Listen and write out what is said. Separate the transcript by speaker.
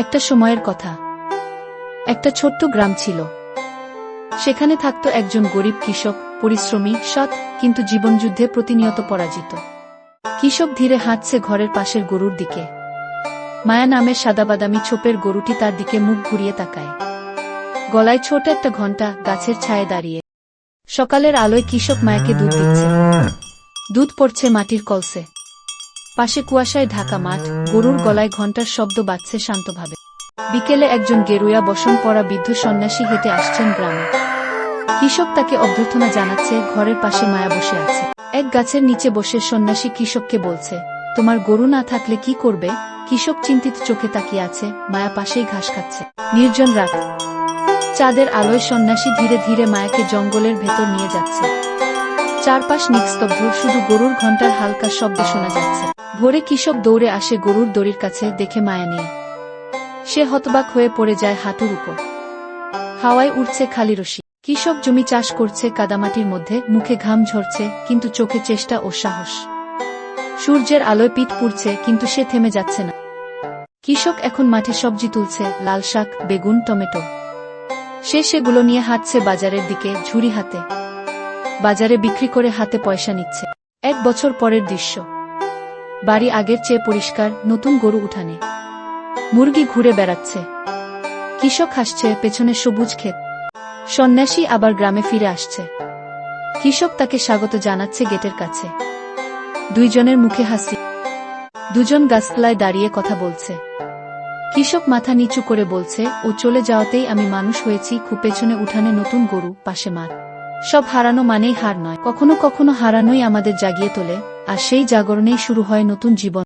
Speaker 1: একটা সময়ের কথা। একটা ছোট্ট গ্রাম ছিল। সেখানে থাকত একজন গরিব কৃষক, পরিশ্রমী, সৎ, কিন্তু জীবনযুদ্ধে প্রতিনিয়ত পরাজিত। কৃষক ধীরে হাঁটছে ঘরের পাশের গরুর দিকে। মায়া নামের সাদাবাদামি ছোপের গরুটি তার দিকে মুখ ঘুরিয়ে তাকায়। গলায় ছোট একটা ঘণ্টা, গাছের ছায়ে দাঁড়িয়ে। সকালের আলোয় কৃষক মায়াকে দুধ দিচ্ছে। দুধ পড়ছে মাটির কলসে। পাশে কুয়াশায় ঢাকা মাঠ, গরুর গলায় ঘণ্টার শব্দ বাজছে শান্তভাবে। বিকেলে একজন গেরুয়া বসন পরা বৃদ্ধ সন্ন্যাসী হেঁটে আসছেন গ্রামে। কৃষক তাকে অভ্যর্থনা জানাচ্ছে। ঘরের পাশে মায়া বসে আছে। এক গাছের নিচে বসে সন্ন্যাসী কৃষককে বলছে, তোমার গরু না থাকলে কি করবে? কৃষক চিন্তিত চোখে তাকিয়ে আছে। মায়া পাশেই ঘাস খাচ্ছে। নির্জন রাত। চাঁদের আলোয় সন্ন্যাসী ধীরে ধীরে মায়াকে জঙ্গলের ভেতর নিয়ে যাচ্ছে। চারপাশ নিস্তব্ধ, শুধু গরুর ঘণ্টার হালকা শব্দ শোনা যাচ্ছে। ভোরে কৃষক দৌড়ে আসে গরুর দড়ির কাছে, দেখে মায়া নেই। সে হতবাক হয়ে পড়ে যায় হাঁটুর উপর। হাওয়ায় উঠছে খালি রশি। কৃষক জমি চাষ করছে কাদামাটির মধ্যে, মুখে ঘাম ঝরছে, কিন্তু চোখে চেষ্টা ও সাহস। সূর্যের আলোয় পিঠ পুড়ছে, কিন্তু সে থেমে যাচ্ছে না। কৃষক এখন মাঠে সবজি তুলছে, লাল শাক, বেগুন, টমেটো। সে সেগুলো নিয়ে হাঁটছে বাজারের দিকে, ঝুড়ি হাতে। বাজারে বিক্রি করে হাতে পয়সা নিচ্ছে। 1 বছর পরের দৃশ্য। বাড়ি আগের চেয়ে পরিষ্কার, নতুন গরু উঠানে। মুরগি ঘুরে বেড়াচ্ছে। কৃষক হাসছে, পেছনে সবুজ ক্ষেত। সন্ন্যাসী আবার গ্রামে ফিরে আসছে। কৃষক তাকে স্বাগত জানাচ্ছে গেটের কাছে। দুইজনের মুখে হাসি। দুজন গাছতলায় দাঁড়িয়ে কথা বলছে। কৃষক মাথা নিচু করে বলছে, ও চলে যাওয়াতেই আমি মানুষ হয়েছি। খুব পেছনে উঠানে নতুন গরু, পাশে মাঠ। সব হারানো মানেই হার নয়, কখনো কখনো হারানোই আমাদের জাগিয়ে তোলে, আর সেই জাগরণেই শুরু হয় নতুন জীবন।